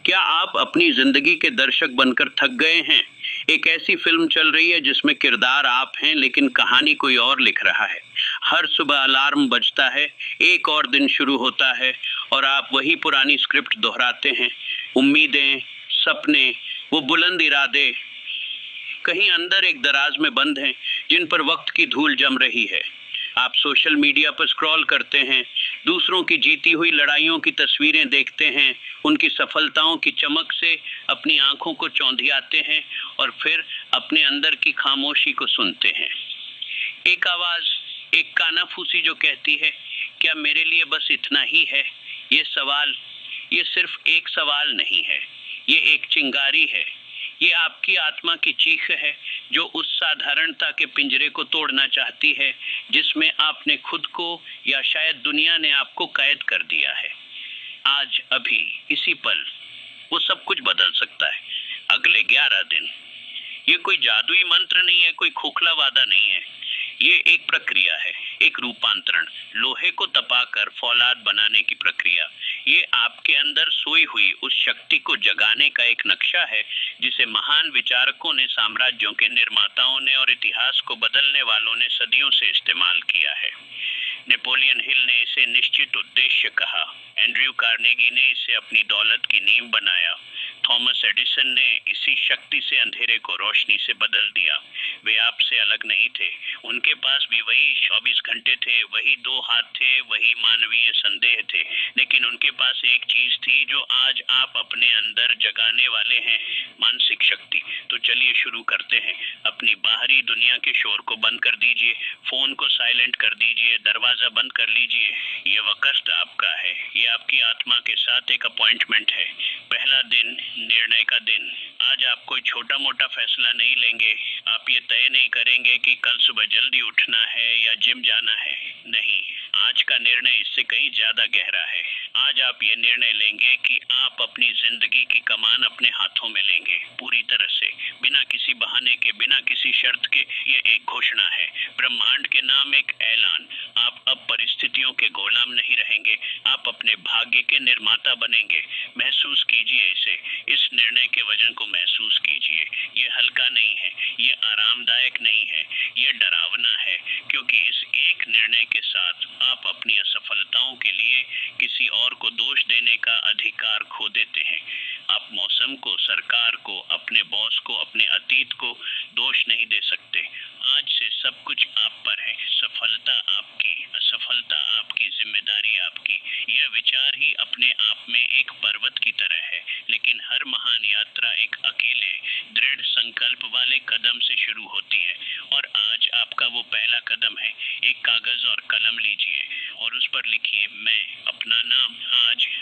क्या आप अपनी जिंदगी के दर्शक बनकर थक गए हैं? एक ऐसी फिल्म चल रही है जिसमें किरदार आप हैं लेकिन कहानी कोई और लिख रहा है। हर सुबह अलार्म बजता है, एक और दिन शुरू होता है और आप वही पुरानी स्क्रिप्ट दोहराते हैं। उम्मीदें, सपने, वो बुलंद इरादे कहीं अंदर एक दराज में बंद हैं जिन पर वक्त की धूल जम रही है। आप सोशल मीडिया पर स्क्रॉल करते हैं, दूसरों की जीती हुई लड़ाइयों की तस्वीरें देखते हैं, उनकी सफलताओं की चमक से अपनी आंखों को चौंधियाते हैं और फिर अपने अंदर की खामोशी को सुनते हैं। एक आवाज, एक कानाफूसी जो कहती है, क्या मेरे लिए बस इतना ही है? ये सवाल, ये सिर्फ एक सवाल नहीं है, ये एक चिंगारी है। ये आपकी आत्मा की चीख है जो उस साधारणता के पिंजरे को तोड़ना चाहती है जिसमें आपने खुद को या शायद दुनिया ने आपको कैद कर दिया है। आज, अभी, इसी पल वो सब कुछ बदल सकता है। अगले 11 दिन। ये कोई जादुई मंत्र नहीं है, कोई खोखला वादा नहीं है। ये एक प्रक्रिया है, एक रूपांतरण, लोहे को तपाकर फौलाद बनाने की प्रक्रिया। ये आपके अंदर सोई हुई उस शक्ति को जगाने का एक नक्शा है जिसे महान विचारकों ने, साम्राज्यों के निर्माताओं ने और इतिहास को बदलने वालों ने सदियों से इस्तेमाल किया है। नेपोलियन हिल ने इसे निश्चित उद्देश्य कहा, एंड्रयू कार्नेगी ने इसे अपनी दौलत की नींव बनाया, थॉमस एडिसन ने इसी शक्ति से अंधेरे को रोशनी से बदल दिया। वे आपसे अलग नहीं थे, उनके पास भी वही 24 घंटे थे, वही दो हाथ थे, वही मानवीय संदेह थे, लेकिन उनके पास एक चीज थी जो आज आप अपने अंदर जगाने वाले हैं, मानसिक शक्ति। तो चलिए शुरू करते हैं। अपनी बाहरी दुनिया के शोर को बंद कर दीजिए, फोन को साइलेंट कर दीजिए, दरवाजा बंद कर लीजिए। ये वक्त आपका है, ये आपकी आत्मा के साथ एक अपॉइंटमेंट है। पहला दिन, निर्णय का दिन। आज आप कोई छोटा मोटा फैसला नहीं लेंगे। आप ये तय नहीं करेंगे कि कल सुबह जल्दी उठना है या जिम जाना है। नहीं, आज का निर्णय इससे कहीं ज्यादा गहरा है। आज आप ये निर्णय लेंगे कि आप अपनी जिंदगी की कमान अपने हाथों में लेंगे, पूरी तरह से, बिना किसी बहाने के, बिना किसी शर्त के। ये एक घोषणा है, ब्रह्मांड के नाम एक ऐलान। आप अब परिस्थितियों के गुलाम नहीं रहेंगे, आप अपने भाग्य के निर्माता बनेंगे। महसूस कीजिए इसे, इस निर्णय के वजन को महसूस कीजिए। ये हल्का नहीं है, ये आरामदायक नहीं है, ये डरावना है, क्योंकि इस एक निर्णय के साथ आप अपनी असफलताओं के लिए किसी और को दोष देने का अधिकार खो देते हैं। आप मौसम को, सरकार को, अपने बॉस को, अपने अतीत को दोष नहीं दे सकते। आज से सब कुछ आप पर है, सफलता आपकी, असफलता आपकी, जिम्मेदारी आपकी। यह विचार ही अपने आप में एक पर्वत की तरह है, लेकिन हर महान यात्रा एक अकेले दृढ़ संकल्प वाले कदम से शुरू होती है। और आज आपका वो पहला कदम है। एक कागज और कलम लीजिए और उस पर लिखिए, मैं, अपना नाम,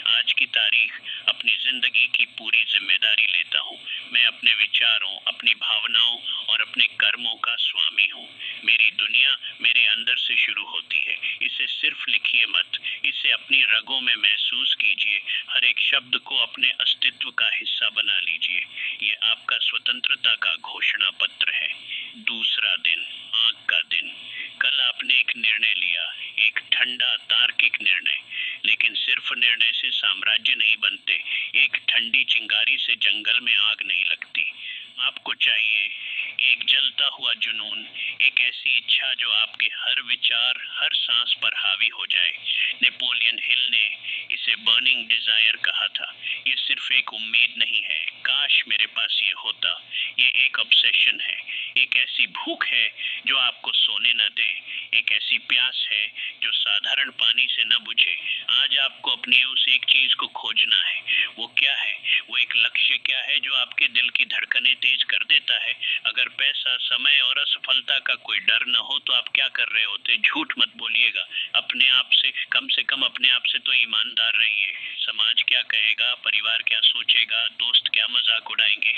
आज की तारीख, अपनी जिंदगी की पूरी जिम्मेदारी लेता हूँ। मैं अपने विचारों, अपनी भावनाओं और अपने कर्मों का स्वामी हूँ। मेरी दुनिया मेरे अंदर से शुरू होती है। इसे सिर्फ लिखिए मत, इसे अपनी रगों में महसूस कीजिए। हर एक शब्द को अपने अस्तित्व का हिस्सा बना लीजिए। ये आपका स्वतंत्रता का घोषणा पत्र है। दूसरा दिन, आग का दिन। कल आपने एक निर्णय लिया, एक ठंडा तार्किक निर्णय। लेकिन सिर्फ निर्णय से साम्राज्य नहीं बनते, एक ठंडी चिंगारी से जंगल में आग नहीं लगती। आपको चाहिए एक जलता हुआ जुनून, एक ऐसी इच्छा जो आपके हर विचार, हर सांस पर हावी हो जाए। नेपोलियन हिल ने इसे बर्निंग डिजायर कहा था। ये सिर्फ एक उम्मीद नहीं है, काश मेरे पास ये होता। ये एक ऑब्सेशन है, एक ऐसी भूख है जो आपको सोने न दे, एक ऐसी प्यास है जो साधारण पानी से न बुझे। आज आपको अपनी उस एक चीज को खोजना है। वो क्या है? वो एक लक्ष्य क्या है जो आपके दिल की धड़कनें तेज कर देता है? अगर पैसा, समय और असफलता का कोई डर न हो तो आप क्या कर रहे होते? झूठ मत बोलिएगा अपने आप से, कम से कम अपने आप से तो ईमानदार रहिए। समाज क्या कहेगा, परिवार क्या सोचेगा, दोस्त क्या मजाक उड़ाएंगे?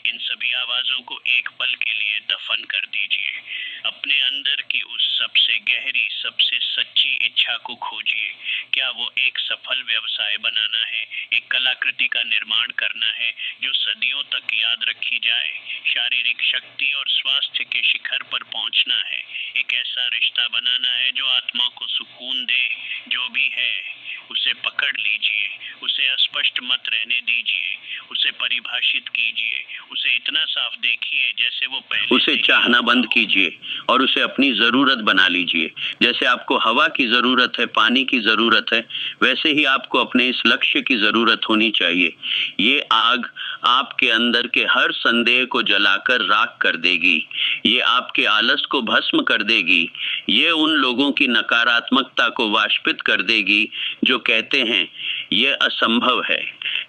इन सभी आवाजों को एक पल के लिए दफन कर दीजिए। अपने अंदर की उस सबसे गहरी, सबसे सच्ची इच्छा को खोजिए। क्या वो एक सफल व्यवसाय बनाना है, एक कलाकृति का निर्माण करना है जो सदियों तक याद रखी जाए, शारीरिक शक्ति और स्वास्थ्य के शिखर पर पहुंचना है, एक ऐसा रिश्ता बनाना है जो आत्मा को सुकून दे? जो भी है उसे पकड़ लीजिए, उसे अस्पष्ट मत रहने दीजिए, उसे परिभाषित कीजिए, उसे इतना साफ देखिए जैसे वो पहले। उसे चाहना बंद कीजिए और उसे अपनी जरूरत बना लीजिए। जैसे आपको हवा की जरूरत है, पानी की जरूरत है, वैसे ही आपको अपने इस लक्ष्य की जरूरत होनी चाहिए। ये आग आपके अंदर के हर संदेह को जलाकर राख कर देगी। ये आपके आलस को भस्म कर देगी। ये उन लोगों की नकारात्मकता को वाष्पित कर देगी जो कहते हैं यह असंभव है।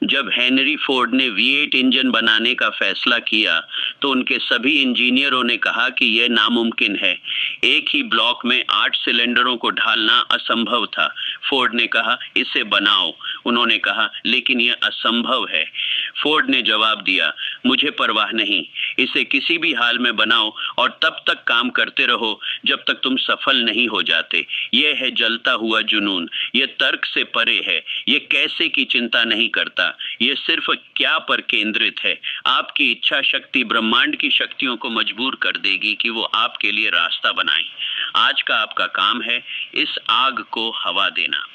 जब हेनरी फोर्ड ने V8 इंजन बनाने का फैसला किया तो उनके सभी इंजीनियरों ने कहा कि यह नामुमकिन है। एक ही ब्लॉक में 8 सिलेंडरों को ढालना असंभव था। फोर्ड ने कहा इसे बनाओ। उन्होंने कहा लेकिन यह असंभव है। फोर्ड ने जवाब दिया मुझे परवाह नहीं, इसे किसी भी हाल में बनाओ और तब तक काम करते रहो जब तक तुम सफल नहीं हो जाते। यह है जलता हुआ जुनून। यह तर्क से परे है। यह कैसे की चिंता नहीं करता। यह सिर्फ क्या पर केंद्रित है। आपकी इच्छा शक्ति ब्रह्मांड की शक्तियों को मजबूर कर देगी कि वो आपके लिए रास्ता बनाएं। आज का आपका काम है इस आग को हवा देना।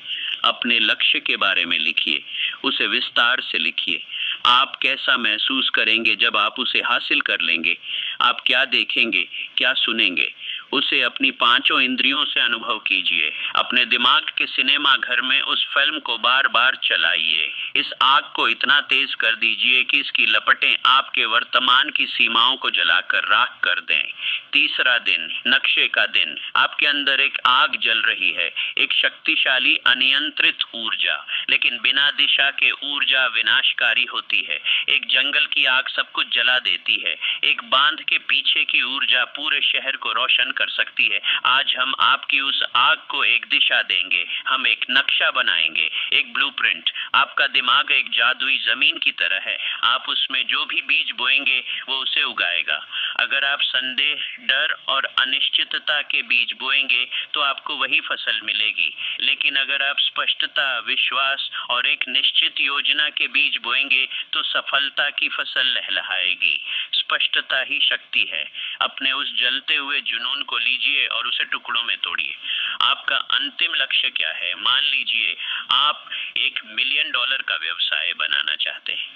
अपने लक्ष्य के बारे में लिखिए, उसे विस्तार से लिखिए। आप कैसा महसूस करेंगे जब आप उसे हासिल कर लेंगे? आप क्या देखेंगे, क्या सुनेंगे? उसे अपनी 5 इंद्रियों से अनुभव कीजिए। अपने दिमाग के सिनेमा घर में उस फिल्म को बार बार चलाइए। इस आग को इतना तेज कर दीजिए कि इसकी लपटें आपके वर्तमान की सीमाओं को जलाकर राख कर दें। तीसरा दिन, नक्शे का दिन। आपके अंदर एक आग जल रही है, एक शक्तिशाली अनियंत्रित ऊर्जा। लेकिन बिना दिशा के ऊर्जा विनाशकारी होती है। एक जंगल की आग सब कुछ जला देती है। एक बांध के पीछे की ऊर्जा पूरे शहर को रोशन कर सकती है। आज हम आपकी उस आग को एक दिशा देंगे। हम एक नक्शा बनाएंगे, एक ब्लूप्रिंट। आपका दिमाग एक जादुई जमीन की तरह है। आप उसमें जो भी बीज बोएंगे वो उसे उगाएगा। अगर आप संदेह, डर और अनिश्चितता के बीज बोएंगे तो आपको वही फसल मिलेगी। लेकिन अगर आप स्पष्टता, विश्वास और एक निश्चित योजना के बीज बोएंगे तो सफलता की फसल लहलहाएगी। स्पष्टता ही शक्ति है। अपने उस जलते हुए जुनून को लीजिए और उसे टुकड़ों में तोड़िए। आपका अंतिम लक्ष्य क्या है? मान लीजिए आप $1 मिलियन का व्यवसाय बनाना चाहते हैं।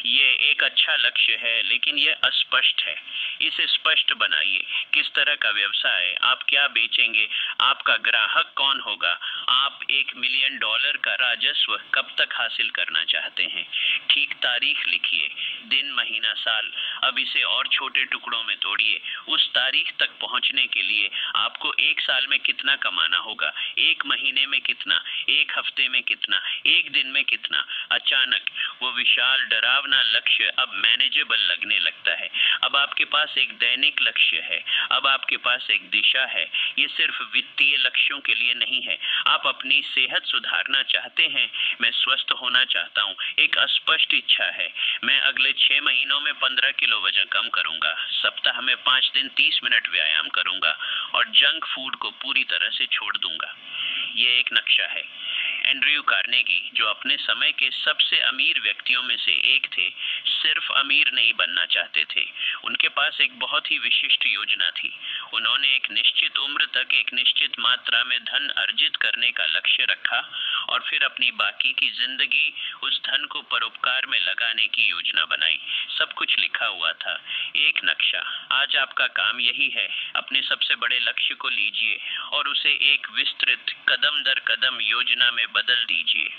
ये एक अच्छा लक्ष्य है लेकिन ये अस्पष्ट है। इसे स्पष्ट बनाइए। किस तरह का व्यवसाय? आप क्या बेचेंगे? आपका ग्राहक कौन होगा? आप $1 मिलियन का राजस्व कब तक हासिल करना चाहते हैं? ठीक तारीख लिखिए, दिन, महीना, साल। अब इसे और छोटे टुकड़ों में तोड़िए। उस तारीख तक पहुंचने के लिए आपको 1 साल में कितना कमाना होगा, 1 महीने में कितना, 1 हफ्ते में कितना, 1 दिन में कितना। अचानक वो विशाल डरावना लक्ष्य अब मैनेजेबल लगने लगता है। अब आपके पास एक दैनिक लक्ष्य है। अब आपके पास एक दिशा है। ये सिर्फ वित्तीय लक्ष्यों के लिए नहीं है। आप अपनी सेहत सुधारना चाहते हैं। मैं स्वस्थ होना चाहता हूँ। एक अस्पष्ट इच्छा है। मैं अगले 6 महीनों में 15 किलो वजन कम करूंगा। सप्ताह में 5 दिन 30 मिनट व्यायाम करूंगा और जंक फूड को पूरी तरह से छोड़ दूंगा। ये एक नक्शा है। एंड्रयू कार्नेगी, जो अपने समय के सबसे अमीर व्यक्तियों में से एक थे, सिर्फ अमीर नहीं बनना चाहते थे। उनके पास एक बहुत ही विशिष्ट योजना थी। उन्होंने एक निश्चित उम्र तक एक निश्चित मात्रा में धन अर्जित करने का लक्ष्य रखा और फिर अपनी बाकी की जिंदगी उस धन को परोपकार में लगाने की योजना बनाई। सब कुछ लिखा हुआ था, एक नक्शा। आज आपका काम यही है। अपने सबसे बड़े लक्ष्य को लीजिए और उसे एक विस्तृत कदम दर कदम योजना में बदल दीजिए।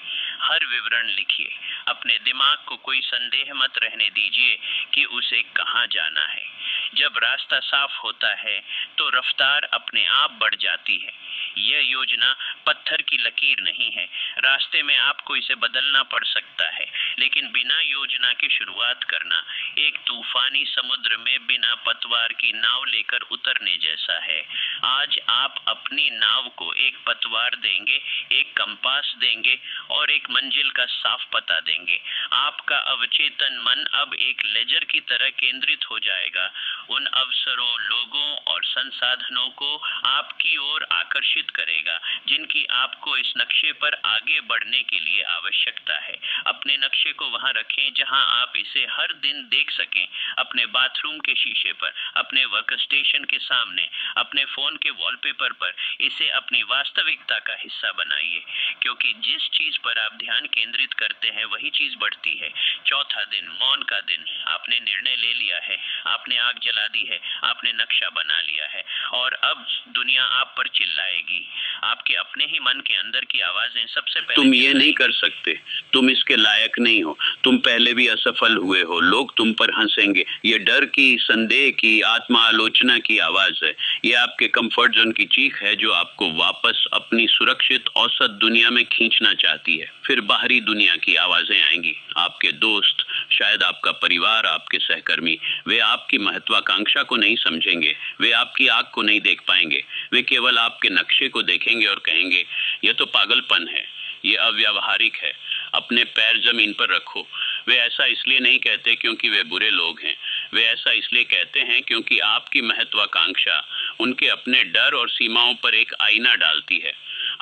हर विवरण लिखिए। अपने दिमाग को कोई संदेह मत रहने दीजिए कि उसे कहाँ जाना है। जब रास्ता साफ होता है तो रफ्तार अपने आप बढ़ जाती है। यह योजना पत्थर की लकीर नहीं है। रास्ते में आपको इसे बदलना पड़ सकता है, लेकिन बिना योजना के शुरुआत करना एक तूफानी समुद्र में बिना पतवार की नाव लेकर उतरने जैसा है। आज आप अपनी नाव को एक पतवार देंगे, एक कंपास देंगे और एक मंजिल का साफ पता देंगे। आपका अवचेतन मन अब एक लेजर की तरह केंद्रित हो जाएगा। उन अवसरों, लोगों और संसाधनों को आपकी ओर आकर्षित आकर्षित करेगा जिनकी आपको इस नक्शे पर आगे बढ़ने के लिए आवश्यकता है। अपने नक्शे को वहां रखें जहां आप इसे हर दिन देख सकें, अपने बाथरूम के शीशे पर, अपने वर्क स्टेशन के सामने, अपने फोन के वॉलपेपर पर। इसे अपनी वास्तविकता का हिस्सा बनाइए, क्योंकि जिस चीज पर आप ध्यान केंद्रित करते हैं वही चीज बढ़ती है। चौथा दिन, मौन का दिन। आपने निर्णय ले लिया है, आपने आग जला दी है, आपने नक्शा बना लिया है और अब दुनिया आप पर चिल्लाएगी। आपके अपने ही मन के अंदर की आवाजें सबसे पहले तुम ये नहीं कर सकते, तुम इसके लायक नहीं हो, तुम पहले भी असफल हुए हो, लोग तुम पर हंसेंगे। ये डर की, संदेह की, आत्मा आलोचना की आवाज है। ये आपके कंफर्ट जोन की चीख है जो आपको वापस अपनी सुरक्षित औसत दुनिया में खींचना चाहती है। फिर बाहरी दुनिया की आवाजें आएंगी, आपके दोस्त, शायद आपका परिवार, आपके सहकर्मी। वे आपकी महत्वाकांक्षा को नहीं समझेंगे, वे आपकी आग को नहीं देख पाएंगे। वे केवल आपके नक्शे को देखेंगे और कहेंगे, यह तो पागलपन है, ये अव्यावहारिक है, अपने पैर जमीन पर रखो। वे ऐसा इसलिए नहीं कहते क्योंकि वे बुरे लोग हैं, वे ऐसा इसलिए कहते हैं क्योंकि आपकी महत्वाकांक्षा उनके अपने डर और सीमाओं पर एक आईना डालती है।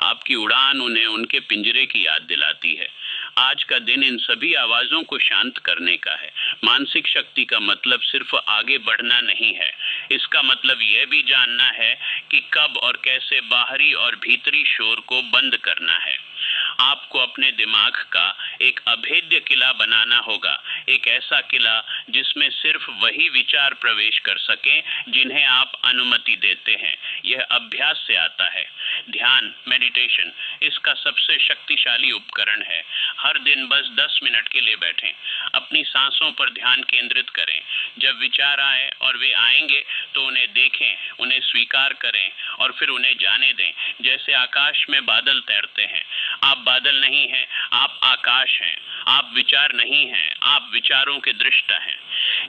आपकी उड़ान उन्हें उनके पिंजरे की याद दिलाती है। आज का दिन इन सभी आवाजों को शांत करने का है। मानसिक शक्ति का मतलब सिर्फ आगे बढ़ना नहीं है, इसका मतलब यह भी जानना है कि कब और कैसे बाहरी और भीतरी शोर को बंद करना है। आपको अपने दिमाग का एक अभेद्य किला बनाना होगा, एक ऐसा किला जिसमें सिर्फ वही विचार प्रवेश कर सकें जिन्हें आप अनुमति देते हैं। यह अभ्यास से आता है। ध्यान, मेडिटेशन, इसका सबसे शक्तिशाली उपकरण है। हर दिन बस 10 मिनट के लिए बैठें, अपनी सांसों पर ध्यान केंद्रित करें। जब विचार आए और वे आएंगे तो उन्हें देखें, उन्हें स्वीकार करें और फिर उन्हें जाने दें। जैसे आकाश में बादल तैरते हैं। आप बादल नहीं हैं, आप आकाश हैं। आप विचार नहीं हैं, आप विचारों के दृष्टा हैं।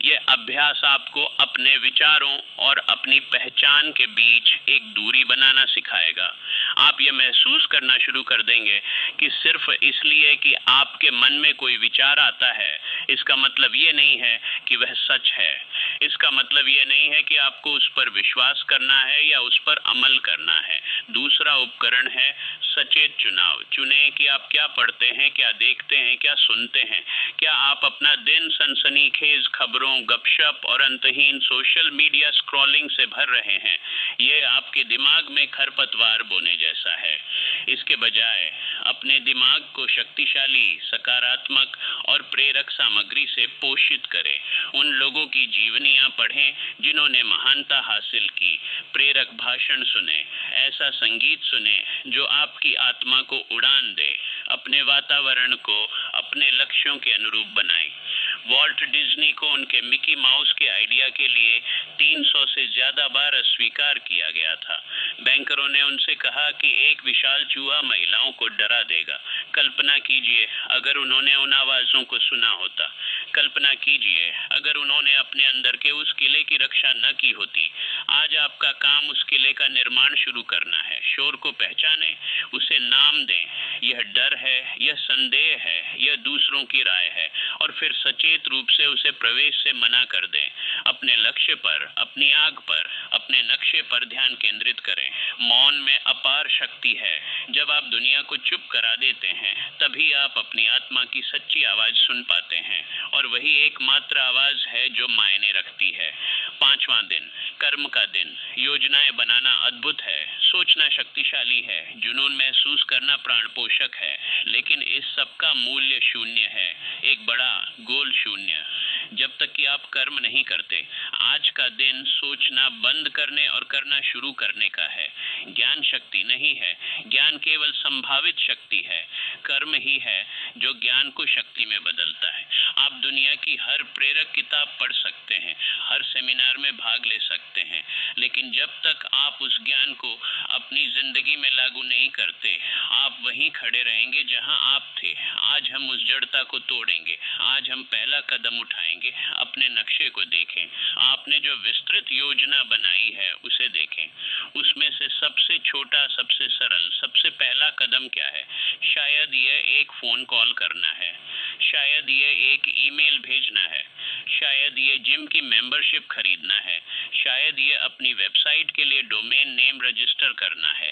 यह अभ्यास आपको अपने विचारों और अपनी पहचान के बीच एक दूरी बनाना सिखाएगा। आप यह महसूस करना शुरू कर देंगे कि सिर्फ इसलिए कि आपके मन में कोई विचार आता है, इसका मतलब ये नहीं है कि वह सच है। इसका मतलब ये नहीं है कि आपको उस पर विश्वास करना है या उस पर अमल करना है। दूसरा उपकरण है सचेत चुनाव। चुने कि आप क्या पढ़ते हैं, क्या देखते हैं, क्या सुनते हैं। क्या आप अपना दिन सनसनीखेज खबरों, गपशप और अंतहीन सोशल मीडिया स्क्रॉलिंग से भर रहे हैं? यह आपके दिमाग में खरपतवार बोने जैसा है। इसके बजाय अपने दिमाग को शक्तिशाली, सकारात्मक और प्रेरक सामग्री से पोषित करें। उन लोगों की जीवनियां पढ़ें जिन्होंने महानता हासिल की। प्रेरक भाषण सुने, ऐसा संगीत सुने जो आपकी आत्मा को उड़ान दे। अपने वातावरण को अपने लक्ष्यों के अनुरूप बनाएं। वॉल्ट डिज्नी को उनके मिकी माउस के आइडिया के लिए 300 से ज्यादा बार अस्वीकार किया गया था। बैंकरों ने उनसे कहा कि एक विशाल चूहा महिलाओं को डरा देगा। कल्पना कीजिए अगर उन्होंने उन आवाजों को सुना होता। कल्पना कीजिए अगर उन्होंने अपने अंदर के उस किले की रक्षा न की होती। आज आपका काम उस किले का निर्माण शुरू करना है। शोर को पहचानें, उसे नाम दें। यह डर है, यह संदेह है, यह दूसरों की राय है, और फिर सचेत रूप से उसे प्रवेश से मना कर दें। अपने लक्ष्य पर, अपनी आग पर, अपने नक्शे पर ध्यान केंद्रित करें। मौन में अपार शक्ति है। जब आप दुनिया को चुप करा देते हैं तभी आप अपनी आत्मा की सच्ची आवाज सुन पाते हैं, और वही एकमात्र आवाज है जो मायने रखती है। 5वां दिन, कर्म का दिन। योजनाएं बनाना अद्भुत है, सोचना शक्तिशाली है, जुनून महसूस करना प्राण पोषक है, लेकिन इस सब का मूल्य शून्य है, एक बड़ा गोल शून्य। जब तक कि आप कर्म नहीं करते। आज का दिन सोचना बंद करने और करना शुरू करने का है। ज्ञान शक्ति नहीं है, ज्ञान केवल संभावित शक्ति है। कर्म ही है जो ज्ञान को शक्ति में बदलता है। आप दुनिया की हर प्रेरक किताब पढ़ सकते हैं, हर सेमिनार में भाग ले सकते हैं, लेकिन जब तक आप उस ज्ञान को अपनी जिंदगी में लागू नहीं करते, आप वहीं खड़े रहेंगे जहां आप थे। आज हम उस जड़ता को तोड़ेंगे। आज हम पहला कदम उठाएंगे। अपने नक्शे को देखें। आपने जो विस्तृत योजना बनाई है उसे देखें। उसमें से सबसे छोटा, सबसे सरल, सबसे पहला कदम क्या है? शायद यह एक फोन कॉल करना है, शायद यह एक ईमेल भेजना है, शायद ये जिम की मेंबरशिप खरीदना है, शायद ये अपनी वेबसाइट के लिए डोमेन नेम रजिस्टर करना है,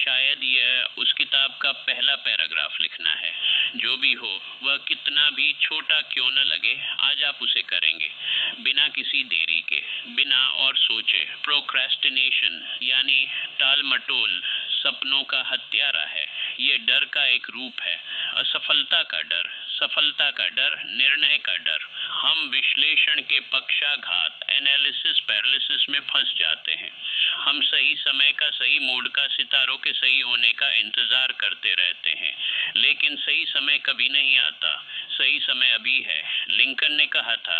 शायद यह उस किताब का पहला पैराग्राफ लिखना है। जो भी हो, वह कितना भी छोटा क्यों न लगे, आज आप उसे करेंगे, बिना किसी देरी के, बिना और सोचे। प्रोक्रेस्टिनेशन यानी टाल मटोल सपनों का हत्यारा है। ये डर का एक रूप है, असफलता का डर, सफलता का डर, निर्णय का डर। हम विश्लेषण के पक्षाघात, एनालिसिस पैरालिसिस में फंस जाते हैं। हम सही समय का, सही मूड का, सितारों के सही होने का इंतजार करते रहते हैं, लेकिन सही समय कभी नहीं आता। सही समय अभी है। लिंकन ने कहा था,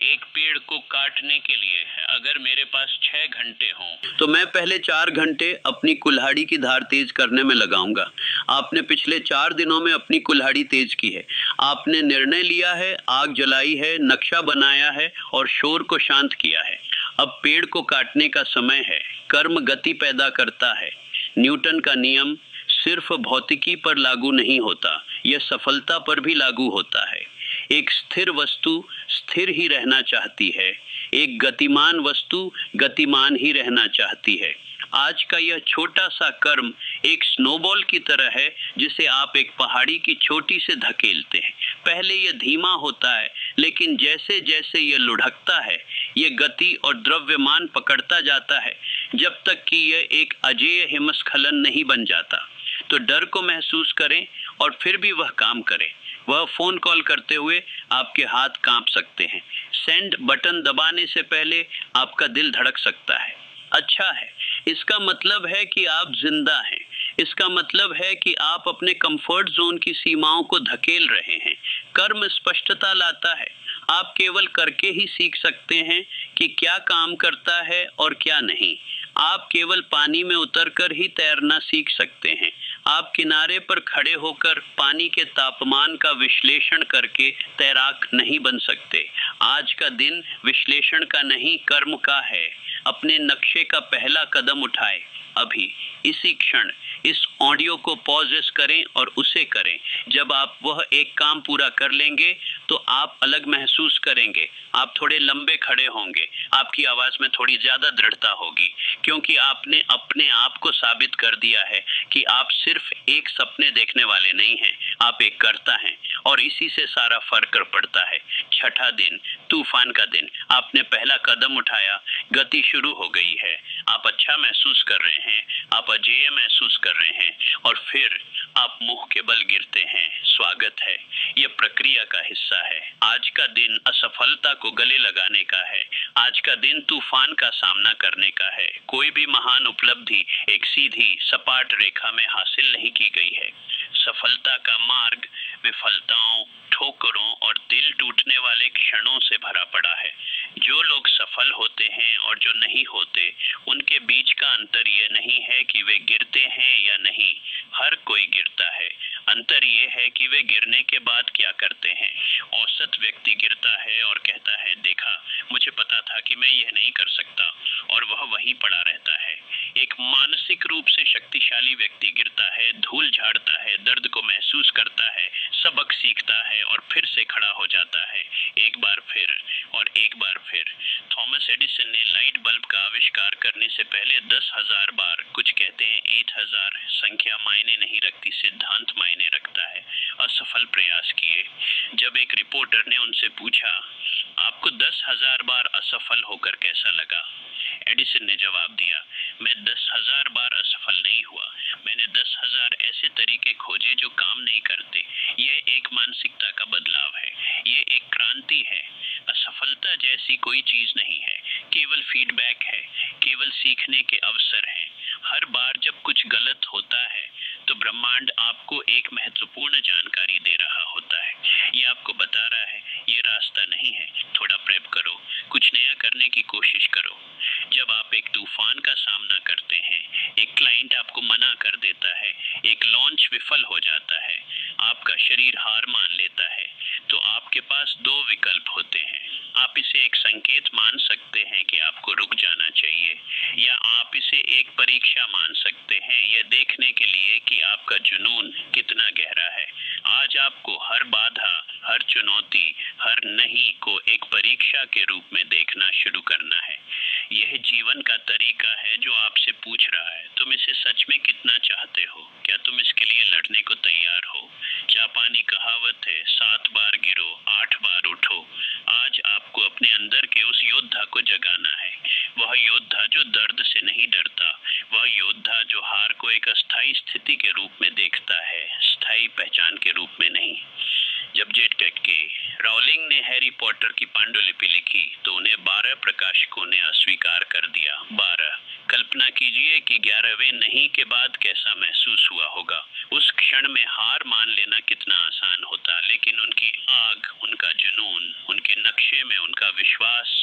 एक पेड़ को काटने के लिए अगर मेरे पास 6 घंटे हों तो मैं पहले 4 घंटे अपनी कुल्हाड़ी की धार तेज करने में लगाऊंगा। आपने पिछले 4 दिनों में अपनी कुल्हाड़ी तेज की है। आपने निर्णय लिया है, आग जलाई है, नक्शा बनाया है और शोर को शांत किया है। अब पेड़ को काटने का समय है। कर्म गति पैदा करता है। न्यूटन का नियम सिर्फ भौतिकी पर लागू नहीं होता, यह सफलता पर भी लागू होता है। एक स्थिर वस्तु स्थिर ही रहना चाहती है, एक गतिमान वस्तु गतिमान ही रहना चाहती है। आज का यह छोटा सा कर्म एक स्नोबॉल की तरह है, जिसे आप एक पहाड़ी की चोटी से धकेलते हैं। पहले यह धीमा होता है, लेकिन जैसे जैसे यह लुढ़कता है, यह गति और द्रव्यमान पकड़ता जाता है, जब तक कि यह एक अजेय हिमस्खलन नहीं बन जाता। तो डर को महसूस करें और फिर भी वह काम करे। वह फोन कॉल करते हुए आपके हाथ कांप सकते हैं। सेंड बटन दबाने से पहले आपका दिल धड़क सकता है। अच्छा है, इसका मतलब है कि आप जिंदा हैं। इसका मतलब है कि आप अपने कंफर्ट जोन की सीमाओं को धकेल रहे हैं। कर्म स्पष्टता लाता है। आप केवल करके ही सीख सकते हैं कि क्या काम करता है और क्या नहीं। आप केवल पानी में उतरकर ही तैरना सीख सकते हैं। आप किनारे पर खड़े होकर पानी के तापमान का विश्लेषण करके तैराक नहीं बन सकते। आज का दिन विश्लेषण का नहीं, कर्म का है। अपने नक्शे का पहला कदम उठाएं। अभी इसी क्षण इस ऑडियो को पॉज करें और उसे करें। जब आप वह एक काम पूरा कर लेंगे तो आप अलग महसूस करेंगे। आप थोड़े लंबे खड़े होंगे, आपकी आवाज में थोड़ी ज्यादा दृढ़ता होगी, क्योंकि आपने अपने आप को साबित कर दिया है कि आप सिर्फ एक सपने देखने वाले नहीं हैं, आप एक कर्ता हैं। और इसी से सारा फर्क पड़ता है। छठा दिन, तूफान का दिन। आपने पहला कदम उठाया, गति शुरू हो गई है। आप अच्छा महसूस कर रहे हैं, आप अजेय महसूस कर रहे हैं, और फिर आप मुंह के बल गिरते हैं। स्वागत है, यह प्रक्रिया का हिस्सा है। आज का दिन असफलता को गले लगाने का है। आज का दिन तूफान का सामना करने का है। कोई भी महान उपलब्धि एक सीधी सपाट रेखा में हासिल नहीं की गई है। सफलता का मार्ग विफलताओं, ठोकरों और दिल टूटने वाले क्षणों से भरा पड़ा है। जो लोग सफल होते हैं और जो नहीं होते, उनके बीच का अंतर यह नहीं है कि वे गिरते हैं या नहीं। हर कोई गिरता है। अंतर यह है कि वे गिरने के बाद क्या करते हैं। औसत व्यक्ति गिरता है और कहता है, देखा, मुझे पता था कि मैं यह नहीं कर सकता, और वह वहीं पड़ा रहता है। एक मानसिक रूप से शक्तिशाली व्यक्ति गिरता है, धूल झाड़ता है, दर्द को महसूस करता है, सबक सीखता है और फिर से खड़ा हो जाता है। एक बार फिर और एक बार फिर। थॉमस एडिसन ने लाइट बल्ब का आविष्कार करने से पहले 10,000 बार, कुछ कहते हैं 8,000, संख्या मायने नहीं रखती, सिद्धांत मायने रखता है, असफल प्रयास किए। जब एक रिपोर्टर ने उनसे पूछा, आपको 10,000 बार असफल होकर कैसा लगा? एडिसन ने जवाब दिया, मैं 10,000 बार असफल नहीं हुआ, मैंने 10,000 ऐसे तरीके खोजे जो काम नहीं करते। यह एक मानसिकता का बदलाव है, ये एक क्रांति है। असफलता जैसी कोई चीज नहीं है, केवल फीडबैक है, केवल सीखने के अवसर हैं। हर बार जब कुछ गलत होता है तो ब्रह्मांड आपको एक महत्वपूर्ण जानकारी दे रहा होता है। ये आपको बता रहा है, ये रास्ता नहीं है, थोड़ा प्रेप करो, कुछ नया करने की कोशिश करो। जब आप एक तूफान का सामना करते हैं, एक क्लाइंट आपको मना कर देता है, एक लॉन्च विफल हो जाता है, आपका शरीर हार मान लेता है, तो आपके पास 2 विकल्प होते हैं। आप इसे एक संकेत मान सकते हैं कि आपको रुक जाना चाहिए, या आप इसे एक परीक्षा मान सकते हैं, यह देखने के लिए कि आपका जुनून कितना गहरा है। आज आपको हर बाधा, हर चुनौती, हर नहीं को एक परीक्षा के रूप में देखना शुरू करना है। यह जीवन का तरीका है जो आपसे पूछ रहा है, तुम इसे सच में कितना चाहते हो? क्या तुम इसके लिए लड़ने को तैयार हो? जापानी कहावत है, 7 बार गिरो 8 बार उठो। आज आपको अपने अंदर के उस योद्धा को जगाना है। वह योद्धा जो दर्द से नहीं डरता, वह योद्धा जो हार को एक अस्थायी स्थिति के रूप में देखता है, स्थायी पहचान के रूप में नहीं। जब J.K. राउलिंग ने हैरी पॉटर की पांडुलिपि लिखी तो उन्हें 12 प्रकाशकों ने अस्वीकार कर दिया। 12। कल्पना कीजिए कि 11वें नहीं के बाद कैसा महसूस हुआ होगा। उस क्षण में हार मान लेना कितना आसान होता, लेकिन उनकी आग, उनका जुनून, उनके नक्शे में उनका विश्वास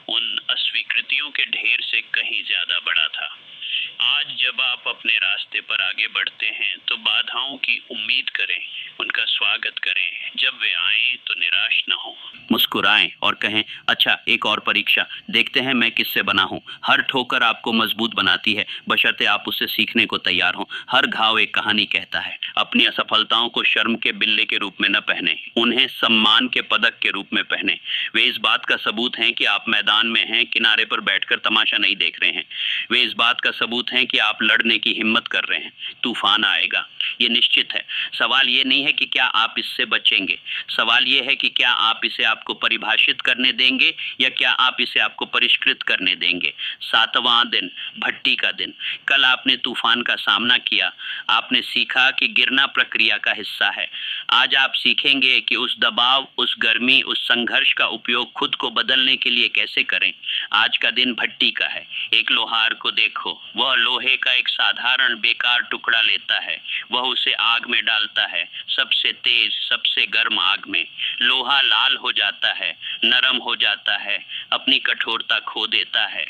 उन अस्वीकृतियों के ढेर से कहीं ज्यादा बड़ा था। आज जब आप अपने रास्ते पर आगे बढ़ते हैं तो बाधाओं की उम्मीद करें, उनका स्वागत करें। जब वे आएं तो निराश न हो, मुस्कुराएं और कहें, अच्छा एक और परीक्षा, देखते हैं मैं किससे बना हूं। हर ठोकर आपको मजबूत बनाती है, बशर्ते आप उससे सीखने को तैयार हों। हर घाव एक कहानी कहता है। अपनी असफलताओं को शर्म के बिल्ले के रूप में न पहने, उन्हें सम्मान के पदक के रूप में पहने। वे इस बात का सबूत हैं कि आप मैदान में हैं, किनारे पर बैठकर तमाशा नहीं देख रहे हैं। वे इस बात का सबूत हैं कि आप लड़ने की हिम्मत कर रहे हैं। तूफान आएगा, ये निश्चित है। सवाल ये नहीं है कि क्या आप इससे बचेंगे, सवाल ये है कि क्या आप इसे आपको परिभाषित करने देंगे या क्या आप इसे आपको परिष्कृत करने देंगे। 7वां दिन, भट्टी का दिन। कल आपने तूफान का सामना किया, आपने सीखा कि गिरना प्रक्रिया का हिस्सा है। आज आप सीखेंगे कि उस दबाव, उस गर्मी, उस संघर्ष का उपयोग खुद को बदलने के लिए कैसे करें। आज का दिन भट्टी का है। एक लोहार को देखो, वह लोहे का एक साधारण बेकार टुकड़ा लेता है, वह उसे आग में डालता है, सबसे तेज, सबसे गर्म आग में। लोहा लाल हो जाता है, नरम हो जाता है, अपनी कठोरता खो देता है।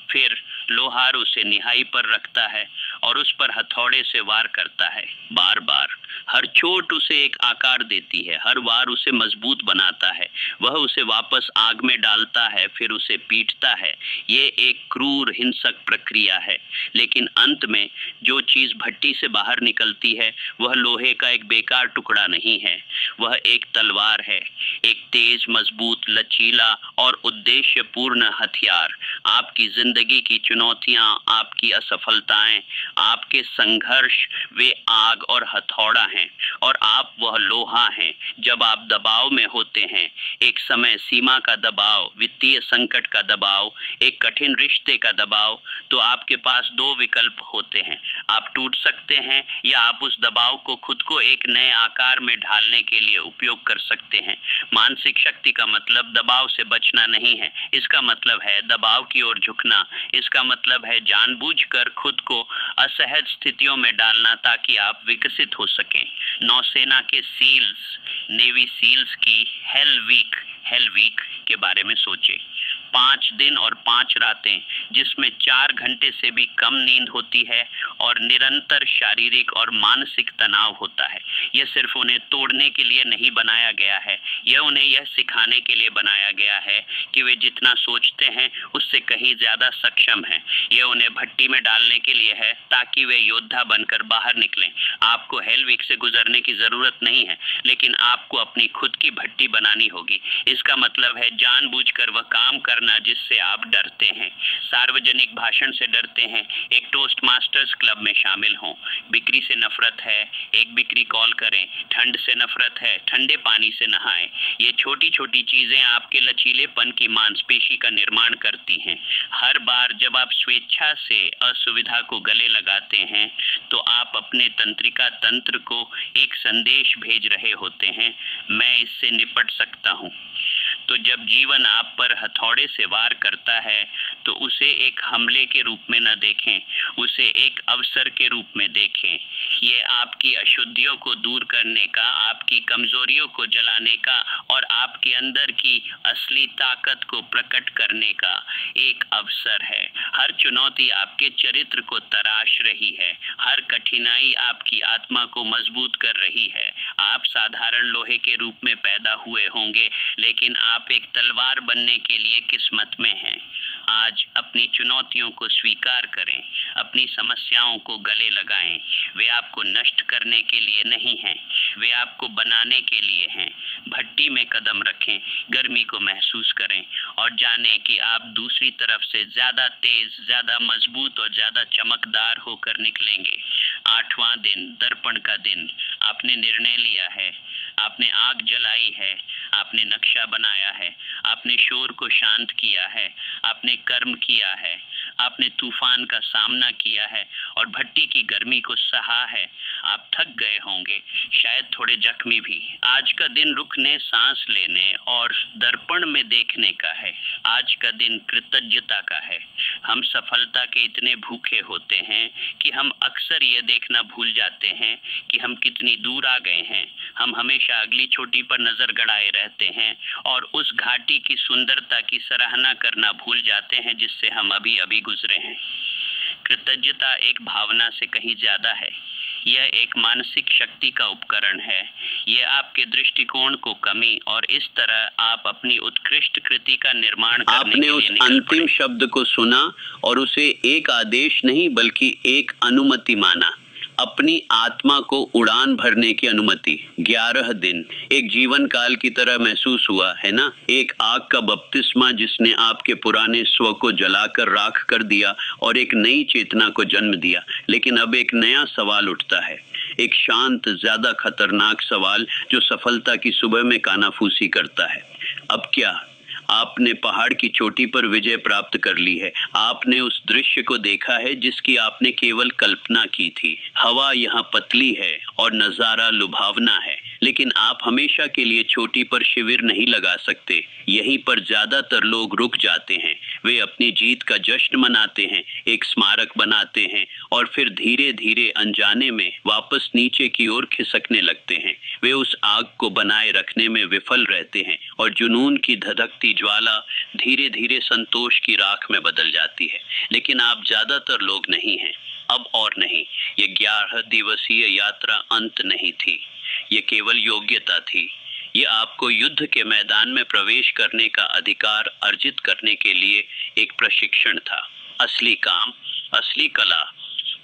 फिर लोहार उसे निहाई पर रखता है और उस पर हथौड़े से वार करता है, बार बार। हर चोट उसे एक आकार देती है, हर वार उसे मजबूत बनाता है। वह उसे वापस आग में डालता है, फिर उसे पीटता है। ये एक क्रूर, हिंसक प्रक्रिया है, लेकिन अंत में जो चीज भट्टी से बाहर निकलती है वह लोहे का एक बेकार टुकड़ा नहीं है, वह एक तलवार है, एक तेज, मजबूत, लचीला और उद्देश्यपूर्ण हथियार। आपकी जिंदगी की चुनौतियां, आपकी असफलताएं, आपके संघर्ष, वे आग और हथौड़ा हैं और आप वह लोहा हैं। जब आप दबाव में होते हैं, एक समय सीमा का दबाव, वित्तीय संकट का दबाव, एक कठिन रिश्ते का दबाव, तो आपके पास 2 विकल्प होते हैं। आप टूट सकते हैं या आप उस दबाव को खुद को एक नए आकार में ढालने के लिए उपयोग कर सकते हैं। मानसिक शक्ति का मतलब दबाव से बचना नहीं है, इसका मतलब है दबाव की ओर झुकना। इसका मतलब है जानबूझकर खुद को असहज स्थितियों में डालना ताकि आप विकसित हो सकें। नौसेना के सील्स, नेवी सील्स की हेल वीक के बारे में सोचें। 5 दिन और 5 रातें जिसमें 4 घंटे से भी कम नींद होती है और निरंतर शारीरिक और मानसिक तनाव होता है। यह सिर्फ उन्हें तोड़ने के लिए नहीं बनाया गया है, यह उन्हें यह सिखाने के लिए बनाया गया है कि वे जितना सोचते हैं उससे कहीं ज्यादा सक्षम हैं। यह उन्हें भट्टी में डालने के लिए है ताकि वे योद्धा बनकर बाहर निकलें। आपको हेल वीक से गुजरने की जरूरत नहीं है, लेकिन आपको अपनी खुद की भट्टी बनानी होगी। इसका मतलब है जानबूझकर वह काम करना जिससे आप डरते हैं। सार्वजनिक भाषण से डरते हैं, एक टोस्ट मास्टर्स क्लब में शामिल हों। बिक्री से नफरत है, एक बिक्री कॉल करें। ठंड से नफरत है, ठंडे पानी से नहाएं। ये छोटी छोटी चीजें आपके लचीलेपन की मांसपेशी का निर्माण करती हैं। हर बार जब आप स्वेच्छा से असुविधा को गले लगाते हैं तो आप अपने तंत्रिका तंत्र को एक संदेश भेज रहे होते हैं, मैं इससे निपट सकता हूँ। तो जब जीवन आप पर हथौड़े से वार करता है तो उसे एक हमले के रूप में न देखें, उसे एक अवसर के रूप में देखें। ये आपकी अशुद्धियों को दूर करने का, आपकी कमजोरियों को जलाने का और आपके अंदर की असली ताकत को प्रकट करने का एक अवसर है। हर चुनौती आपके चरित्र को तराश रही है, हर कठिनाई आपकी आत्मा को मजबूत कर रही है। आप साधारण लोहे के रूप में पैदा हुए होंगे, लेकिन आप एक तलवार बनने के लिए किस्मत में हैं। आज अपनी चुनौतियों को स्वीकार करें, अपनी समस्याओं को गले लगाएं। वे आपको नष्ट करने के लिए नहीं हैं, वे आपको बनाने के लिए हैं। भट्टी में कदम रखें, गर्मी को महसूस करें और जानें कि आप दूसरी तरफ से ज़्यादा तेज, ज़्यादा मजबूत और ज़्यादा चमकदार होकर निकलेंगे। 8वां दिन, दर्पण का दिन। आपने निर्णय लिया है, आपने आग जलाई है, आपने नक्शा बनाया है, आपने शोर को शांत किया है, आपने कर्म किया है, आपने तूफान का सामना किया है और भट्टी की गर्मी को सहा है। आप थक गए होंगे, शायद थोड़े जख्मी भी। आज का दिन रुकने, सांस लेने और दर्पण में देखने का है। आज का दिन कृतज्ञता का है। हम सफलता के इतने भूखे होते हैं कि हम अक्सर ये देखना भूल जाते हैं कि हम कितनी दूर आ गए हैं। हम हमेशा अगली चोटी पर नजर गड़ाए रहते हैं और उस घाटी की सुंदरता की सराहना करना भूल जाते हैं जिससे हम अभी अभी गुजरे हैं। कृतज्ञता एक भावना से कहीं ज्यादा है। यह एक मानसिक शक्ति का उपकरण है। यह आपके दृष्टिकोण को कमी और इस तरह आप अपनी उत्कृष्ट कृति का निर्माण करने आपने उस अंतिम शब्द को सुना और उसे एक आदेश नहीं बल्कि एक अनुमति माना। अपनी आत्मा को उड़ान भरने की अनुमति। 11 दिन एक जीवन काल की तरह महसूस हुआ है ना? एक आग का बपतिस्मा जिसने आपके पुराने स्व को जलाकर राख कर दिया और एक नई चेतना को जन्म दिया। लेकिन अब एक नया सवाल उठता है, एक शांत, ज्यादा खतरनाक सवाल जो सफलता की सुबह में कानाफूसी करता है। अब क्या? आपने पहाड़ की चोटी पर विजय प्राप्त कर ली है। आपने उस दृश्य को देखा है जिसकी आपने केवल कल्पना की थी। हवा यहाँ पतली है और नजारा लुभावना है, लेकिन आप हमेशा के लिए चोटी पर शिविर नहीं लगा सकते। यहीं पर ज्यादातर लोग रुक जाते हैं। वे अपनी जीत का जश्न मनाते हैं, एक स्मारक बनाते हैं और फिर धीरे धीरे अनजाने में वापस नीचे की ओर खिसकने लगते हैं। वे उस आग को बनाए रखने में विफल रहते हैं और जुनून की धधकती ज्वाला धीरे धीरे संतोष की राख में बदल जाती है। लेकिन आप ज्यादातर लोग नहीं हैं। अब और नहीं, ये 11 दिवसीय यात्रा अंत नहीं थी, ये केवल योग्यता थी। ये आपको युद्ध के मैदान में प्रवेश करने का अधिकार अर्जित करने के लिए एक प्रशिक्षण था। असली काम, असली कला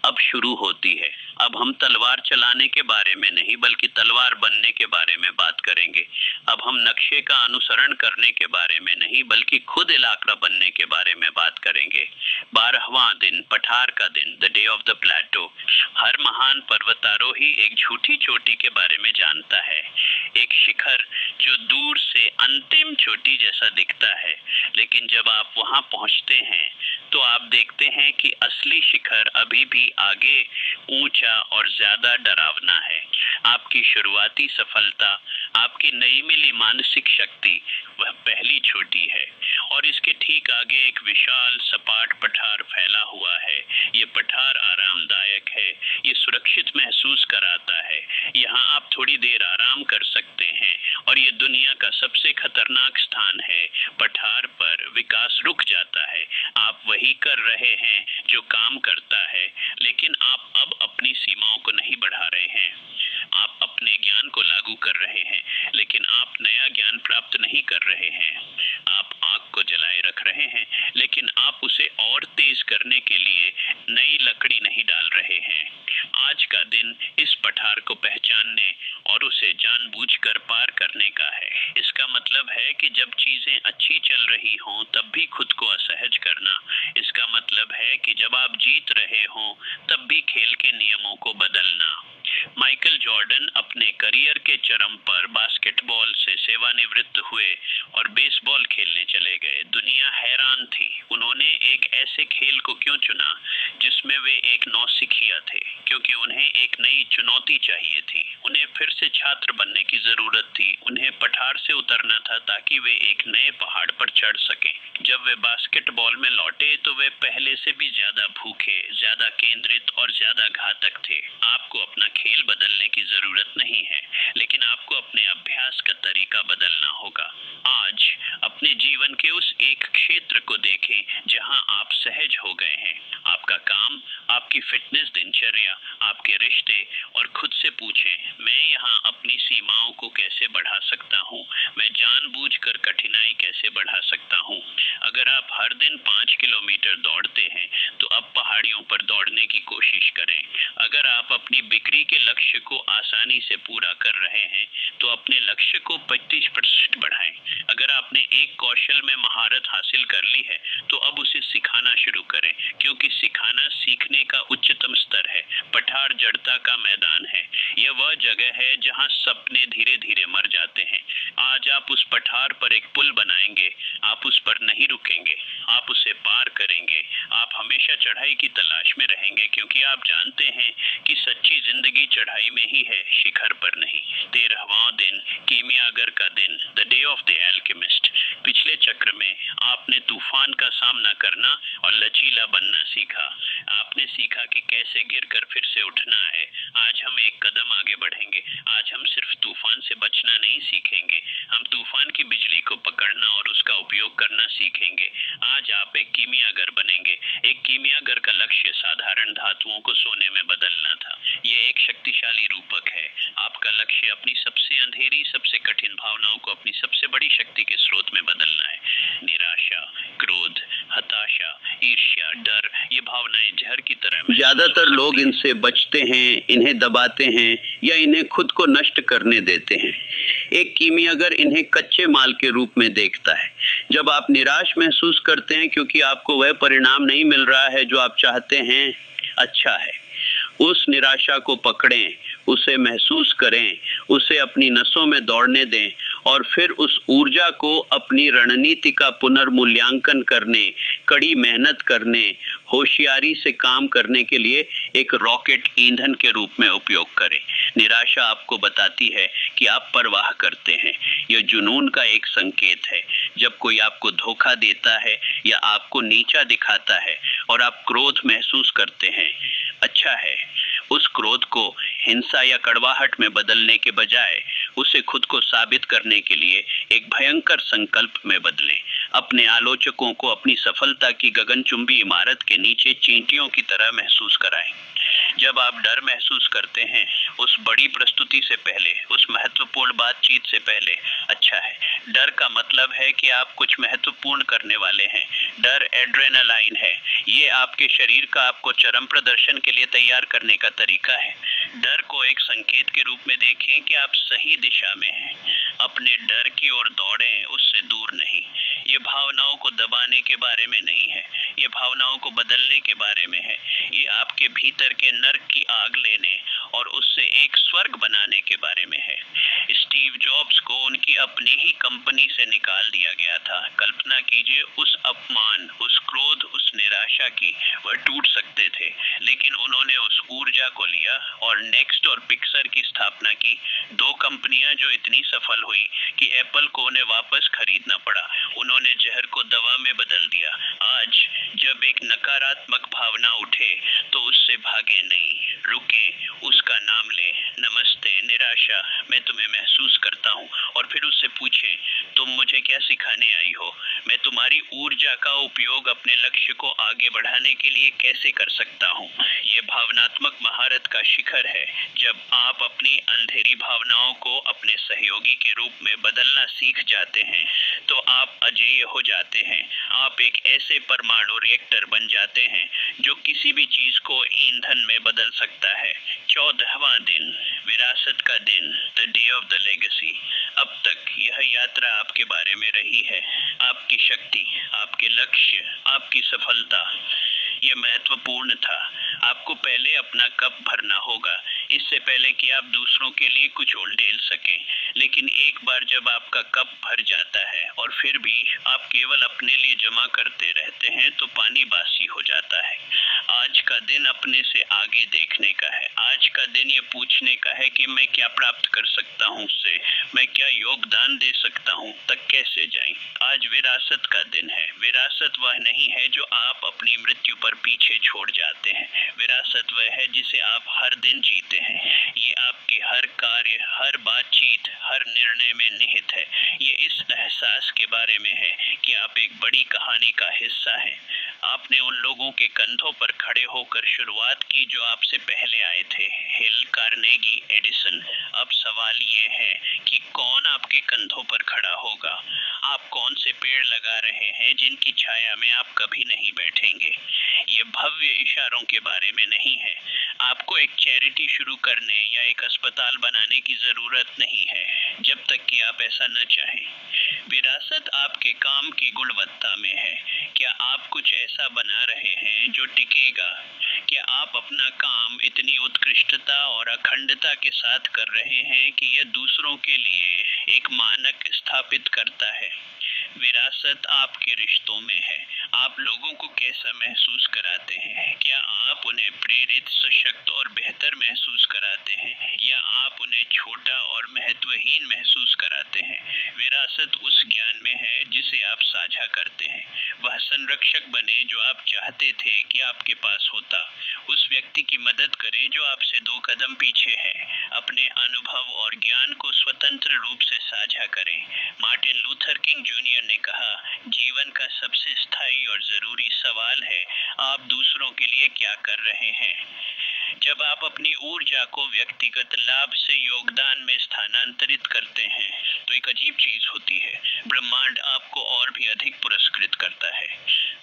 अब शुरू होती है। अब हम तलवार चलाने के बारे में नहीं बल्कि तलवार बनने के बारे में बात करेंगे। अब हम नक्शे का अनुसरण करने के बारे में नहीं बल्कि खुद इलाका बनने के बारे में बात करेंगे। 12वां दिन, पठार का दिन, द डे ऑफ द प्लेटो। हर महान पर्वतारोही एक झूठी चोटी के बारे में जानता है, एक शिखर जो दूर से अंतिम चोटी जैसा दिखता है, लेकिन जब आप वहां पहुंचते हैं तो आप देखते हैं कि असली शिखर अभी भी आगे, ऊंचा और ज्यादा डरावना है। आपकी शुरुआती सफलता, आपकी नई मिली मानसिक शक्ति, वह पहली चोटी है और इसके ठीक आगे एक विशाल सपाट पठार फैला हुआ है। ये पठार आरामदायक है, ये सुरक्षित महसूस कराता है। यहाँ आप थोड़ी देर आराम कर सकते हैं और ये दुनिया का सबसे खतरनाक स्थान है। पठार पर विकास रुक जाता है। आप वही कर रहे हैं जो काम करता है, लेकिन आप अब अपनी सीमाओं को नहीं बढ़ा रहे हैं। आप अपने ज्ञान को लागू कर रहे हैं, लेकिन आप नया ज्ञान प्राप्त नहीं कर रहे हैं। आप आग को जलाए रख रहे हैं, लेकिन आप उसे और तेज करने के लिए नई लकड़ी नहीं डाल रहे हैं। आज का दिन इस पठार को पहचानने और उसे जानबूझकर पार करने का है। इसका मतलब है कि जब चीजें अच्छी चल रही हों तब भी खुद को असहज करना। इसका मतलब है कि जब आप जीत रहे हों तब भी खेल के नियमों को बदलना। माइकल जॉर्डन अपने करियर के चरम पर बास्केटबॉल से सेवानिवृत्त हुए और बेसबॉल खेलने चले गए। दुनिया हैरान थी। उन्होंने एक ऐसे खेल को क्यों चुना जिसमें वे एक नौसिखिया थे, क्योंकि उन्हें एक नई चुनौती चाहिए थी। उन्हें फिर से छात्र बनने की जरूरत थी। उन्हें पठार से उतरना था ताकि वे एक नए पहाड़ पर चढ़ सकें। जब वे बास्केटबॉल में लौटे तो वे पहले से भी ज्यादा भूखे, ज्यादा केंद्रित और ज्यादा घातक थे। आपको अपना खेल बदलने की जरूरत नहीं है, लेकिन आपको अपने अभ्यास का तरीका बदलना होगा। आज अपने जीवन के उस एक क्षेत्र को देखें जहां आप सहज हो गए हैं। आपका काम, आपकी फिटनेस दिनचर्या, आपके रिश्ते, और खुद से पूछें, मैं यहाँ अपनी सीमाओं को कैसे बढ़ा सकता हूँ, मैं जानबूझकर कठिनाई कैसे बढ़ा सकता हूँ। अगर आप हर दिन 5 किलोमीटर दौड़ते हैं तो अब पहाड़ियों पर दौड़ने की कोशिश करें। अगर आप अपनी बिक्री के लक्ष्य को आसानी से पूरा कर रहे हैं तो अपने लक्ष्य को 25% बढ़ाएं। अगर आपने एक कौशल में महारत हासिल कर ली है तो अब उसे सिखाना शुरू करें, क्योंकि सिखाना सीखने का उच्चतम स्तर है। पठार जड़ता का मैदान है। यह वह जगह है जहां सपने धीरे धीरे मर जाते हैं। आज आप उस पठार पर एक पुल बनाएंगे। आप उस पर नहीं रुकेंगे, आप उसे पार करेंगे। आप हमेशा चढ़ाई की तलाश में रहेंगे, क्योंकि आप जानते हैं कि सच्ची जिंदगी चढ़ाई में ही है, शिखर पर नहीं। 13वां दिन, कीमियागर का दिन, the day of the alchemist. पिछले चक्र में आपने तूफान का सामना करना और लचीला बनना सीखा। आपने सीखा कि कैसे गिरकर फिर से उठना है। आज हम एक कदम आगे बढ़ेंगे। आज हम सिर्फ तूफान से बचना नहीं सीखेंगे, हम तूफान की बिजली को पकड़ना और उसका उपयोग करना सीखेंगे। आज आप एक कीमियागर बनेंगे। एक कीमियागर का लक्ष्य साधारण धातुओं को सोने में बदलना था। ये एक शक्तिशाली रूपक है। आपका लक्ष्य अपनी सबसे अंधेरी, सबसे कठिन भावनाओं को अपनी सबसे बड़ी शक्ति के स्रोत में बदलना है। निराशा, क्रोध, हताशा, ईर्ष्या, डर, ये भावनाएं जहर की तरह। ज्यादातर लोग इनसे बचते हैं, इन्हें दबाते हैं या इन्हें खुद को नष्ट करने देते हैं। एक कीमियागर इन्हें कच्चे माल के रूप में देखता है। जब आप निराश महसूस करते हैं क्योंकि आपको वह परिणाम नहीं मिल रहा है जो आप चाहते हैं, अच्छा है, उस निराशा को पकड़ें, उसे महसूस करें, उसे अपनी नसों में दौड़ने दें और फिर उस ऊर्जा को अपनी रणनीति का पुनर्मूल्यांकन करने, कड़ी मेहनत करने, होशियारी से काम करने के लिए एक रॉकेट ईंधन के रूप में उपयोग करें। निराशा आपको बताती है कि आप परवाह करते हैं। यह जुनून का एक संकेत है। जब कोई आपको धोखा देता है या आपको नीचा दिखाता है और आप क्रोध महसूस करते हैं, अच्छा है, उस क्रोध को हिंसा या कड़वाहट में बदलने के बजाय उसे खुद को साबित करने के लिए एक भयंकर संकल्प में बदलें। अपने आलोचकों को अपनी सफलता की गगनचुंबी इमारत के नीचे चींटियों की तरह महसूस कराएं। जब आप डर महसूस करते हैं, उस बड़ी प्रस्तुति से पहले, उस महत्वपूर्ण बातचीत से पहले, अच्छा है, डर का मतलब है कि आप कुछ महत्वपूर्ण करने वाले हैं। डर एड्रेनालाइन है। ये आपके शरीर का आपको चरम प्रदर्शन के लिए तैयार करने का तरीका है। डर को एक संकेत के रूप में देखें कि आप सही दिशा में हैं। अपने डर की ओर दौड़ें, उससे दूर नहीं। ये भावनाओं को दबाने के बारे में नहीं है, ये भावनाओं को बदलने के बारे में है। ये आपके भीतर के नर्क की आग लेने और उससे एक स्वर्ग बनाने के बारे में है। स्टीव जॉब्स को उनकी अपनी ही कंपनी से निकाल दिया गया था। कल्पना कीजिए उस अपमान, उस क्रोध, उस निराशा की। वह टूट सकते थे, लेकिन उन्होंने उस ऊर्जा को लिया और नेक्स्ट और पिक्सर की स्थापना की। 2 कंपनियां जो इतनी सफल हुई कि एप्पल को उन्हें वापस खरीदना पड़ा। उन्होंने जहर को दवा में बदल दिया। आज जब एक नकारात्मक भावना उठे तो उससे भागे नहीं, रुके, उसका नाम ले। नमस्ते निराशा, मैं तुम्हें महसूस करता हूँ। और फिर उससे पूछें, तुम मुझे क्या सिखाने आई हो? मैं तुम्हारी ऊर्जा का उपयोग अपने लक्ष्य को आगे बढ़ाने के लिए कैसे कर सकता हूँ? ये भावनात्मक महारत का शिखर है। जब आप अपनी अंधेरी भावनाओं को अपने सहयोगी के रूप में बदलना सीख जाते हैं तो आप अजेय हो जाते हैं। आप एक ऐसे परमाणु रिएक्टर बन जाते हैं जो किसी भी चीज को ईंधन में बदल सकता है। 14वां दिन, विरासत का दिन, the day of the legacy. अब तक यह यात्रा आपके बारे में रही है, आपकी शक्ति, आपके लक्ष्य, आपकी सफलता। ये महत्वपूर्ण था। आपको पहले अपना कप भरना होगा, इससे पहले कि आप दूसरों के लिए कुछ उंडेल सकें। लेकिन एक बार जब आपका कप भर जाता है और फिर भी आप केवल अपने लिए जमा करते रहते हैं तो पानी बासी हो जाता है। आज का दिन अपने से आगे देखने का है। आज का दिन ये पूछने का है कि मैं क्या प्राप्त कर सकता हूँ उससे, मैं क्या योगदान दे सकता हूँ, तक कैसे जाएं। आज विरासत का दिन है। विरासत वह नहीं है जो आप अपनी मृत्यु पर पीछे छोड़ जाते हैं। विरासत वह है जिसे आप हर दिन जीते हैं। ये आपके हर कार्य, हर बातचीत, हर निर्णय में निहित है। ये इस एहसास के बारे में है कि आप एक बड़ी कहानी का हिस्सा हैं। आपने उन लोगों के कंधों पर खड़े होकर शुरुआत की जो आपसे पहले आए थे, हिल, कार्नेगी, एडिसन। अब सवाल ये है कि कौन आपके कंधों पर खड़ा होगा? आप कौन से पेड़ लगा रहे हैं जिनकी छाया में आप कभी नहीं बैठेंगे? ये भव्य इशारों के बारे में नहीं है। आपको एक चैरिटी शुरू करने या एक अस्पताल बनाने की जरूरत नहीं है, जब तक कि आप ऐसा न चाहें। विरासत आपके काम की गुणवत्ता में है। क्या आप कुछ ऐसा बना रहे हैं जो टिकेगा? क्या आप अपना काम इतनी उत्कृष्टता और अखंडता के साथ कर रहे हैं कि यह दूसरों के लिए एक मानक स्थापित करता है? विरासत आपके रिश्तों में है। आप लोगों को कैसा महसूस कराते हैं? क्या आप उन्हें प्रेरित, सशक्त और बेहतर महसूस कराते हैं, या आप उन्हें छोटा और महत्वहीन महसूस कराते हैं? विरासत उस ज्ञान में है जिसे आप साझा करते हैं। वह संरक्षक बने जो आप चाहते थे कि आपके पास होता। उस व्यक्ति की मदद करें जो आपसे 2 कदम पीछे है। अपने अनुभव और ज्ञान को स्वतंत्र रूप से साझा करें। मार्टिन लूथर किंग जूनियर ने कहा, जीवन का सबसे स्थायी और जरूरी सवाल है, आप दूसरों के लिए क्या कर रहे हैं? जब आप अपनी ऊर्जा को व्यक्तिगत लाभ से योगदान में स्थानांतरित करते हैं, तो एक अजीब चीज होती है। ब्रह्मांड आपको और भी अधिक पुरस्कृत करता है।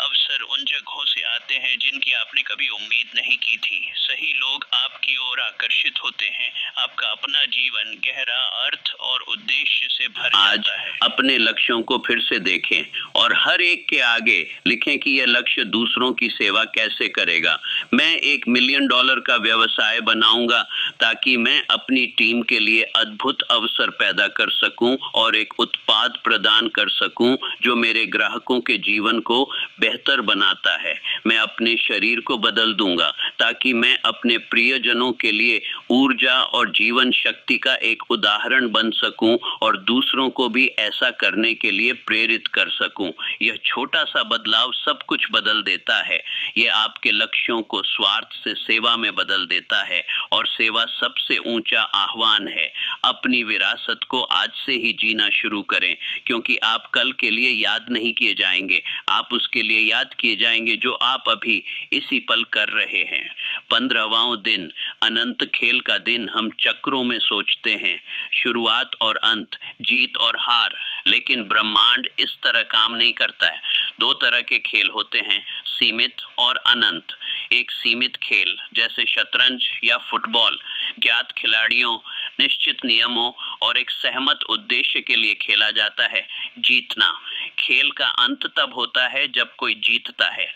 अवसर उन जगहों से आते हैं जिनकी आपने कभी उम्मीद नहीं की थी। सही लोग आपकी ओर आकर्षित होते हैं। आपका अपना जीवन गहरा अर्थ और उद्देश्य से भर जाता है। अपने लक्ष्यों को फिर से देखें और हर एक के आगे लिखें कि यह लक्ष्य दूसरों की सेवा कैसे करेगा। मैं $1 मिलियन का व्यवसाय बनाऊंगा ताकि मैं अपनी टीम के लिए अद्भुत अवसर पैदा कर सकूं और एक उत्पाद प्रदान कर सकूं जो मेरे ग्राहकों के जीवन को बेहतर बनाता है। मैं अपने शरीर को बदल दूंगा ताकि मैं अपने प्रियजनों के लिए ऊर्जा और जीवन शक्ति का एक उदाहरण बन सकूं और दूसरों को भी ऐसा करने के लिए प्रेरित कर सकूं। यह छोटा सा बदलाव सब कुछ बदल देता है। यह आपके लक्ष्यों को स्वार्थ से सेवा में बदल देता है और सेवा सबसे ऊंचा आह्वान है। अपनी विरासत को आज से ही जीना शुरू करें, क्योंकि आप कल के लिए याद नहीं किए जाएंगे, आप उसके लिए याद किए जाएंगे जो आप अभी इसी पल कर रहे हैं। 15वां दिन, अनंत खेल का दिन। हम चक्रों में सोचते हैं, शुरुआत और अंत, जीत और हार, लेकिन ब्रह्मांड इस तरह काम नहीं करता है। 2 तरह के खेल होते हैं, सीमित और अनंत। एक सीमित खेल जैसे शतरंज या फुटबॉल, ज्ञात खिलाड़ियों, निश्चित नियमों और एक सहमत उद्देश्य के लिए खेला जाता है, जीतना। खेल का अंत तब होता है जब कोई जीतता है।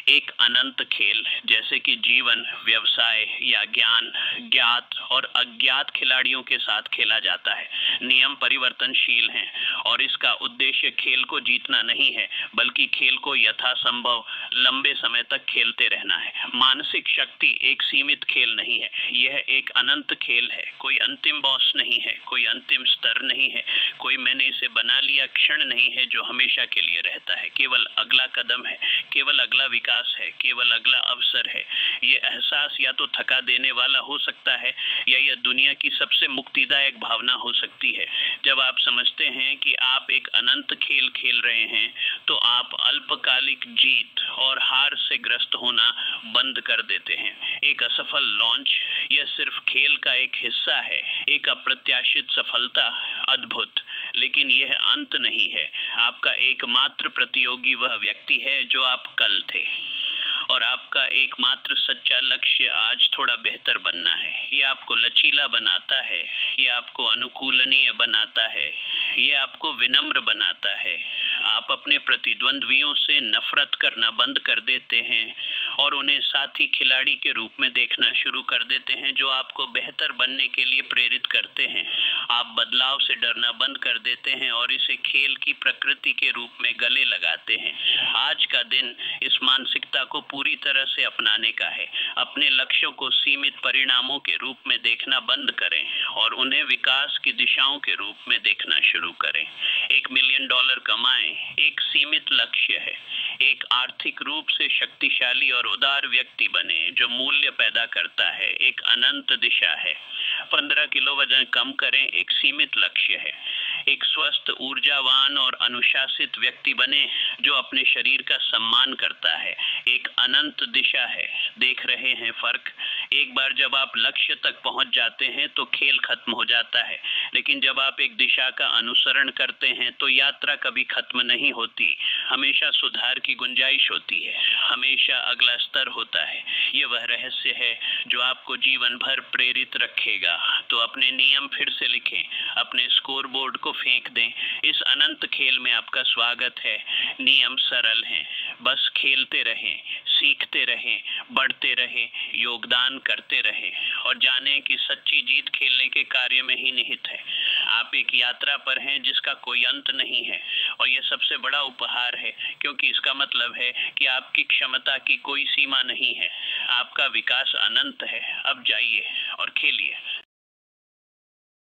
एक अनंत खेल जैसे कि जीवन, व्यवसाय या ज्ञान, ज्ञात और अज्ञात खिलाड़ियों के साथ खेला जाता है। नियम परिवर्तनशील हैं और इसका उद्देश्य खेल को जीतना नहीं है, बल्कि खेल को यथासंभव लंबे समय तक खेलते रहना है। मानसिक शक्ति एक सीमित खेल नहीं है, यह एक अनंत खेल है। कोई अंतिम बॉस नहीं है, कोई अंतिम स्तर नहीं है, कोई मैंने इसे बना लिया क्षण नहीं है जो हमेशा के लिए रहता है। केवल अगला कदम है, केवल अगला विकास है, केवल अगला अवसर है। ये एहसास या तो थका देने वाला हो सकता है या यह दुनिया की सबसे मुक्तिदायक भावना हो सकती है। जब आप समझते हैं कि आप एक अनंत खेल खेल रहे हैं, तो आप अल्पकालिक जीत और हार से ग्रस्त होना बंद कर देते हैं। एक असफल लॉन्च यह सिर्फ खेल का एक हिस्सा है, एक अप्रत्याशित सफलता अद्भुत, लेकिन यह अंत नहीं है। आपका एकमात्र प्रतियोगी वह व्यक्ति है जो आप कल थे, और आपका एकमात्र सच्चा लक्ष्य आज थोड़ा बेहतर बनना है। ये आपको लचीला बनाता है, ये आपको अनुकूलनीय बनाता है, ये आपको विनम्र बनाता है। आप अपने प्रतिद्वंद्वियों से नफरत करना बंद कर देते हैं और उन्हें साथी खिलाड़ी के रूप में देखना शुरू कर देते हैं जो आपको बेहतर बनने के लिए प्रेरित करते हैं। आप बदलाव से डरना बंद कर देते हैं और इसे खेल की प्रकृति के रूप में गले लगाते हैं। आज का दिन इस मानसिकता को पूरी तरह से अपनाने का है। अपने लक्ष्यों को सीमित परिणामों के रूप में देखना बंद करें और उन्हें विकास की दिशाओं के रूप में देखना शुरू करें। $1 मिलियन कमाएं एक सीमित लक्ष्य है। एक आर्थिक रूप से शक्तिशाली और उदार व्यक्ति बने जो मूल्य पैदा करता है, एक अनंत दिशा है। 15 किलो वजन कम करें, एक सीमित लक्ष्य है। एक स्वस्थ, ऊर्जावान और अनुशासित व्यक्ति बने जो अपने शरीर का सम्मान करता है, एक अनंत दिशा है। देख रहे हैं फर्क? एक बार जब आप लक्ष्य तक पहुंच जाते हैं तो खेल खत्म हो जाता है, लेकिन जब आप एक दिशा का अनुसरण करते हैं तो यात्रा कभी खत्म नहीं होती। हमेशा सुधार की गुंजाइश होती है, हमेशा अगला स्तर होता है। ये वह रहस्य है जो आपको जीवन भर प्रेरित रखेगा। तो अपने नियम फिर से लिखें, अपने स्कोर बोर्ड को फेंक दें। इस अनंत खेल में आपका स्वागत है। नियम सरल हैं, बस खेलते रहें, सीखते रहें, बढ़ते रहें, योगदान करते रहें और जानें कि सच्ची जीत खेलने के कार्य में ही निहित है। आप एक यात्रा पर हैं जिसका कोई अंत नहीं है और यह सबसे बड़ा उपहार है, क्योंकि इसका मतलब है कि आपकी क्षमता की कोई सीमा नहीं है। आपका विकास अनंत है। अब जाइए और खेलिए।